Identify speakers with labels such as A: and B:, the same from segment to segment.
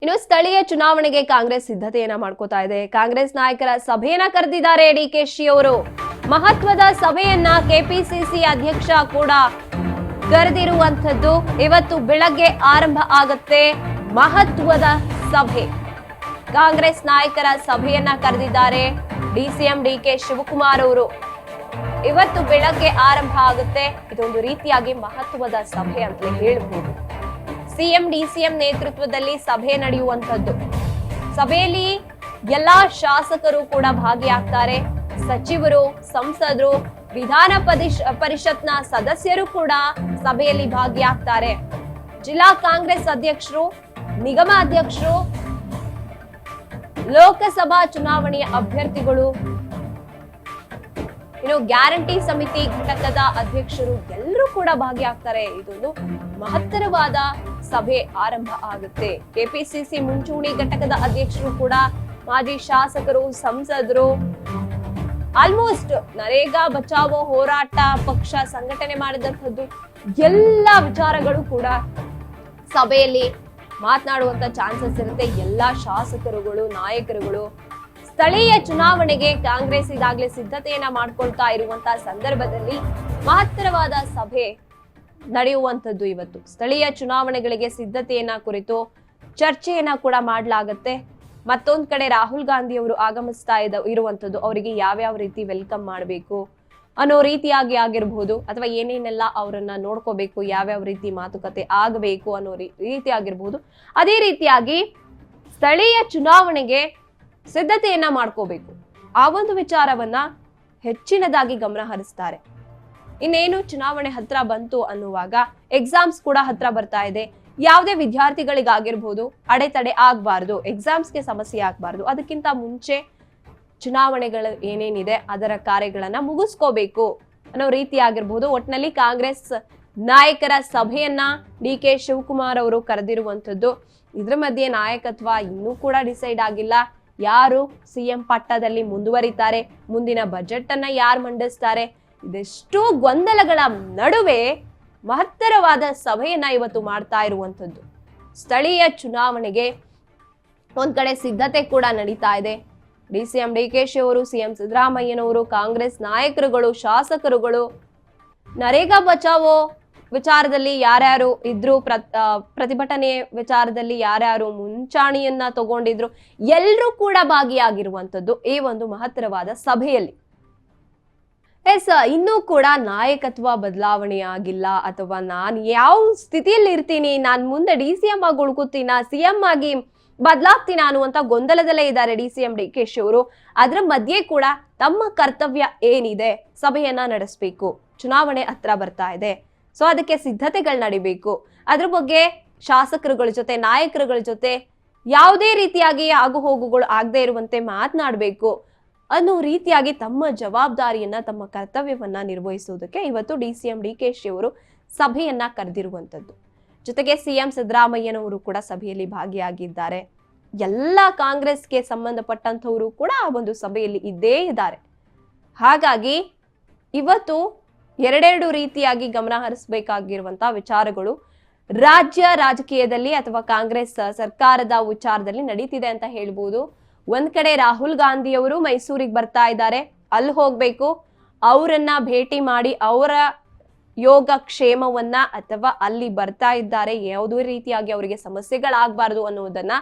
A: ಇನ್ನು ಸ್ಥಳೀಯ ಚುನಾವಣೆಗೆ ಕಾಂಗ್ರೆಸ್ ಸಿದ್ಧತೆಯನ್ನ ಮಾಡ್ಕೋತಾ ಇದೆ. ಕಾಂಗ್ರೆಸ್ ನಾಯಕರ ಸಭೆಯನ್ನ ಕರೆದಿದ್ದಾರೆ ಡಿಕೆಶಿ ಅವರು. ಮಹತ್ವದ ಸಭೆಯನ್ನ ಕೆಪಿಸಿಸಿ ಅಧ್ಯಕ್ಷ ಕೂಡ ಕರೆದಿರುವಂತದ್ದು. ಇವತ್ತು ಬೆಳಗ್ಗೆ ಆರಂಭ ಆಗುತ್ತೆ ಮಹತ್ವದ ಸಭೆ. ಕಾಂಗ್ರೆಸ್ ನಾಯಕರ ಸಭೆಯನ್ನ ಕರೆದಿದ್ದಾರೆ ಡಿಸಿಎಂ ಡಿಕೆ ಶಿವಕುಮಾರ್ ಅವರು. ಇವತ್ತು ಬೆಳಗ್ಗೆ ಆರಂಭ ಆಗುತ್ತೆ. ಇದೊಂದು ರೀತಿಯಾಗಿ ಮಹತ್ವದ ಸಭೆ ಅಂತಲೇ ಹೇಳಬಹುದು. ಸಿಎಂ ಡಿಸಿಎಂ ನೇತೃತ್ವದಲ್ಲಿ ಸಭೆ ನಡೆಯುವಂತದ್ದು. ಸಭೆಯಲ್ಲಿ ಎಲ್ಲಾ ಶಾಸಕರು ಕೂಡ ಭಾಗಿಯಾಗ್ತಾರೆ. ಸಚಿವರು, ಸಂಸದರು, ವಿಧಾನ ಪರಿಷತ್ನ ಸದಸ್ಯರು ಕೂಡ ಸಭೆಯಲ್ಲಿ ಭಾಗಿಯಾಗ್ತಾರೆ. ಜಿಲ್ಲಾ ಕಾಂಗ್ರೆಸ್ ಅಧ್ಯಕ್ಷರು, ನಿಗಮ ಅಧ್ಯಕ್ಷರು, ಲೋಕಸಭಾ ಚುನಾವಣೆಯ ಅಭ್ಯರ್ಥಿಗಳು, ಇನ್ನು ಗ್ಯಾರಂಟಿ ಸಮಿತಿ ಘಟಕದ ಅಧ್ಯಕ್ಷರು ಎಲ್ಲರೂ ಕೂಡ ಭಾಗಿಯಾಗ್ತಾರೆ. ಇದೊಂದು ಮಹತ್ತರವಾದ ಸಭೆ ಆರಂಭ ಆಗುತ್ತೆ. ಕೆಪಿಸಿಸಿ ಮುಂಚೂಣಿ ಘಟಕದ ಅಧ್ಯಕ್ಷರು ಕೂಡ, ಮಾಜಿ ಶಾಸಕರು, ಸಂಸದರು, ಆಲ್ಮೋಸ್ಟ್ ನರೇಗಾ ಬಚಾವೋ ಹೋರಾಟ ಪಕ್ಷ ಸಂಘಟನೆ ಮಾಡಿದಂಥದ್ದು ಎಲ್ಲ ವಿಚಾರಗಳು ಕೂಡ ಸಭೆಯಲ್ಲಿ ಮಾತನಾಡುವಂತ ಚಾನ್ಸಸ್ ಇರುತ್ತೆ. ಎಲ್ಲಾ ಶಾಸಕರುಗಳು, ನಾಯಕರುಗಳು ಸ್ಥಳೀಯ ಚುನಾವಣೆಗೆ ಕಾಂಗ್ರೆಸ್ ಈಗಾಗಲೇ ಸಿದ್ಧತೆಯನ್ನ ಮಾಡ್ಕೊಳ್ತಾ ಇರುವಂತಹ ಸಂದರ್ಭದಲ್ಲಿ ಮಹತ್ತರವಾದ ಸಭೆ ನಡೆಯುವಂತದ್ದು. ಇವತ್ತು ಸ್ಥಳೀಯ ಚುನಾವಣೆಗಳಿಗೆ ಸಿದ್ಧತೆಯನ್ನ ಕುರಿತು ಚರ್ಚೆಯನ್ನ ಕೂಡ ಮಾಡಲಾಗುತ್ತೆ. ಮತ್ತೊಂದ್ ಕಡೆ ರಾಹುಲ್ ಗಾಂಧಿ ಅವರು ಆಗಮಿಸ್ತಾ ಇರುವಂತದ್ದು. ಅವರಿಗೆ ಯಾವ್ಯಾವ ರೀತಿ ವೆಲ್ಕಮ್ ಮಾಡಬೇಕು ಅನ್ನೋ ರೀತಿಯಾಗಿ ಆಗಿರ್ಬಹುದು, ಅಥವಾ ಏನೇನೆಲ್ಲ ಅವರನ್ನ ನೋಡ್ಕೋಬೇಕು, ಯಾವ್ಯಾವ ರೀತಿ ಮಾತುಕತೆ ಆಗಬೇಕು ಅನ್ನೋ ರೀತಿ ಆಗಿರ್ಬಹುದು. ಅದೇ ರೀತಿಯಾಗಿ ಸ್ಥಳೀಯ ಚುನಾವಣೆಗೆ ಸಿದ್ಧತೆಯನ್ನ ಮಾಡ್ಕೋಬೇಕು. ಆ ಒಂದು ವಿಚಾರವನ್ನ ಹೆಚ್ಚಿನದಾಗಿ ಗಮನ ಹರಿಸ್ತಾರೆ. ಇನ್ನೇನು ಚುನಾವಣೆ ಹತ್ರ ಬಂತು ಅನ್ನುವಾಗ ಎಕ್ಸಾಮ್ಸ್ ಕೂಡ ಹತ್ರ ಬರ್ತಾ ಇದೆ. ಯಾವುದೇ ವಿದ್ಯಾರ್ಥಿಗಳಿಗಾಗಿರ್ಬೋದು ಅಡೆತಡೆ ಆಗ್ಬಾರ್ದು, ಎಕ್ಸಾಮ್ಸ್ಗೆ ಸಮಸ್ಯೆ ಆಗ್ಬಾರ್ದು. ಅದಕ್ಕಿಂತ ಮುಂಚೆ ಚುನಾವಣೆಗಳು ಏನೇನಿದೆ ಅದರ ಕಾರ್ಯಗಳನ್ನ ಮುಗಿಸ್ಕೋಬೇಕು ಅನ್ನೋ ರೀತಿ ಆಗಿರ್ಬೋದು. ಒಟ್ನಲ್ಲಿ ಕಾಂಗ್ರೆಸ್ ನಾಯಕರ ಸಭೆಯನ್ನ ಡಿಕೆ ಶಿವಕುಮಾರ್ ಅವರು ಕರೆದಿರುವಂತದ್ದು. ಇದ್ರ ಮಧ್ಯೆ ನಾಯಕತ್ವ ಇನ್ನೂ ಕೂಡ ಡಿಸೈಡ್ ಆಗಿಲ್ಲ. ಯಾರು ಸಿಎಂ ಪಟ್ಟದಲ್ಲಿ ಮುಂದುವರಿತಾರೆ, ಮುಂದಿನ ಬಜೆಟ್ ಅನ್ನ ಯಾರು ಮಂಡಿಸ್ತಾರೆ, ಇದೆಷ್ಟು ಗೊಂದಲಗಳ ನಡುವೆ ಮಹತ್ತರವಾದ ಸಭೆಯನ್ನ ಇವತ್ತು ಮಾಡ್ತಾ ಇರುವಂತದ್ದು. ಸ್ಥಳೀಯ ಚುನಾವಣೆಗೆ ಒಂದ್ ಕಡೆ ಸಿದ್ಧತೆ ಕೂಡ ನಡೀತಾ ಇದೆ. ಡಿಸಿಎಂ ಡಿಕೆಶಿ ಅವರು, ಸಿಎಂ ಸಿದ್ದರಾಮಯ್ಯನವರು, ಕಾಂಗ್ರೆಸ್ ನಾಯಕರುಗಳು, ಶಾಸಕರುಗಳು, ನರೇಗಾ ಬಚಾವೋ ವಿಚಾರದಲ್ಲಿ ಯಾರ್ಯಾರು ಇದ್ರು, ಪ್ರತಿಭಟನೆ ವಿಚಾರದಲ್ಲಿ ಯಾರ್ಯಾರು ಮುಂಚಾಣಿಯನ್ನ ತಗೊಂಡಿದ್ರು, ಎಲ್ಲರೂ ಕೂಡ ಭಾಗಿಯಾಗಿರುವಂತದ್ದು ಈ ಒಂದು ಮಹತ್ತರವಾದ ಸಭೆಯಲ್ಲಿ. ಇನ್ನೂ ಕೂಡ ನಾಯಕತ್ವ ಬದಲಾವಣೆ ಆಗಿಲ್ಲ, ಅಥವಾ ನಾನು ಯಾವ ಸ್ಥಿತಿಯಲ್ಲಿ ಇರ್ತೀನಿ, ನಾನು ಮುಂದೆ ಡಿಸಿಎಂ ಆಗಿ ಉಳ್ಕೋತೀನ, ಸಿಎಂ ಆಗಿ ಬದಲಾಗ್ತೀನ ಅನ್ನುವಂತ ಗೊಂದಲದಲ್ಲೇ ಇದ್ದಾರೆ ಡಿಸಿಎಂ ಡಿಕೆಶಿ ಅವರು. ಅದರ ಮಧ್ಯೆ ಕೂಡ ತಮ್ಮ ಕರ್ತವ್ಯ ಏನಿದೆ, ಸಭೆಯನ್ನ ನಡೆಸಬೇಕು. ಚುನಾವಣೆ ಹತ್ರ ಬರ್ತಾ ಇದೆ, ಸೊ ಅದಕ್ಕೆ ಸಿದ್ಧತೆಗಳು ನಡಿಬೇಕು. ಅದ್ರ ಬಗ್ಗೆ ಶಾಸಕರುಗಳ ಜೊತೆ, ನಾಯಕರುಗಳ ಜೊತೆ ಯಾವುದೇ ರೀತಿಯಾಗಿ ಆಗು ಹೋಗುಗಳು ಆಗದೆ ಇರುವಂತೆ ಮಾತನಾಡಬೇಕು ಅನ್ನೋ ರೀತಿಯಾಗಿ ತಮ್ಮ ಜವಾಬ್ದಾರಿಯನ್ನ, ತಮ್ಮ ಕರ್ತವ್ಯವನ್ನ ನಿರ್ವಹಿಸುವುದಕ್ಕೆ ಇವತ್ತು ಡಿಸಿಎಂ ಡಿಕೆಶಿ ಅವರು ಸಭೆಯನ್ನ ಕರೆದಿರುವಂತದ್ದು. ಜೊತೆಗೆ ಸಿಎಂ ಸಿದ್ದರಾಮಯ್ಯನವರು ಕೂಡ ಸಭೆಯಲ್ಲಿ ಭಾಗಿಯಾಗಿದ್ದಾರೆ. ಎಲ್ಲ ಕಾಂಗ್ರೆಸ್ಗೆ ಸಂಬಂಧಪಟ್ಟಂತವರು ಕೂಡ ಆ ಒಂದು ಸಭೆಯಲ್ಲಿ ಇದ್ದೇ ಇದ್ದಾರೆ. ಹಾಗಾಗಿ ಇವತ್ತು ಎರಡೆರಡು ರೀತಿಯಾಗಿ ಗಮನ ಹರಿಸಬೇಕಾಗಿರುವಂತಹ ವಿಚಾರಗಳು ರಾಜ್ಯ ರಾಜಕೀಯದಲ್ಲಿ ಅಥವಾ ಕಾಂಗ್ರೆಸ್ ಸರ್ಕಾರದ ವಿಚಾರದಲ್ಲಿ ನಡೀತಿದೆ ಅಂತ ಹೇಳ್ಬೋದು. ಒಂದ್ ಕಡೆ ರಾಹುಲ್ ಗಾಂಧಿ ಅವರು ಮೈಸೂರಿಗೆ ಬರ್ತಾ ಇದ್ದಾರೆ, ಅಲ್ಲಿ ಹೋಗ್ಬೇಕು, ಅವರನ್ನ ಭೇಟಿ ಮಾಡಿ ಅವರ ಯೋಗ ಕ್ಷೇಮವನ್ನ, ಅಥವಾ ಅಲ್ಲಿ ಬರ್ತಾ ಇದ್ದಾರೆ ಯಾವುದೇ ರೀತಿಯಾಗಿ ಅವರಿಗೆ ಸಮಸ್ಯೆಗಳಾಗಬಾರ್ದು ಅನ್ನೋದನ್ನ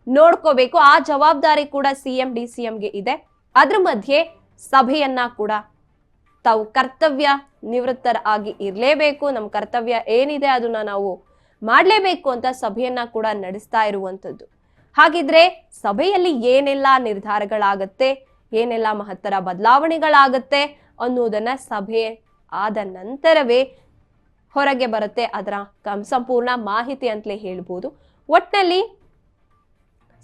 A: ನೋಡ್ಕೋಬೇಕು. ಆ ಜವಾಬ್ದಾರಿ ಕೂಡ ಸಿಎಂ ಡಿಸಿಎಂಗೆ ಇದೆ. ಅದ್ರ ಮಧ್ಯೆ ಸಭೆಯನ್ನ ಕೂಡ ತಾವು ಕರ್ತವ್ಯ ನಿವೃತ್ತರಾಗಿ ಇರ್ಲೇಬೇಕು, ನಮ್ಮ ಕರ್ತವ್ಯ ಏನಿದೆ ಅದನ್ನ ನಾವು ಮಾಡ್ಲೇಬೇಕು ಅಂತ ಸಭೆಯನ್ನ ಕೂಡ ನಡೆಸ್ತಾ ಇರುವಂತದ್ದು. ಹಾಗಿದ್ರೆ ಸಭೆಯಲ್ಲಿ ಏನೆಲ್ಲ ನಿರ್ಧಾರಗಳಾಗತ್ತೆ, ಏನೆಲ್ಲ ಮಹತ್ತರ ಬದಲಾವಣೆಗಳಾಗತ್ತೆ ಅನ್ನೋದನ್ನ ಸಭೆ ಆದ ನಂತರವೇ ಹೊರಗೆ ಬರುತ್ತೆ. ಅದರ ಸಂಪೂರ್ಣ ಮಾಹಿತಿ ಅಂತಲೇ ಹೇಳ್ಬೋದು. ಒಟ್ನಲ್ಲಿ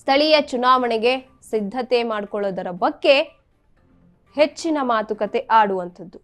A: ಸ್ಥಳೀಯ ಚುನಾವಣೆಗೆ ಸಿದ್ಧತೆ ಮಾಡ್ಕೊಳ್ಳೋದರ ಬಗ್ಗೆ ಹೆಚ್ಚಿನ ಮಾತುಕತೆ ಆಡುವಂಥದ್ದು.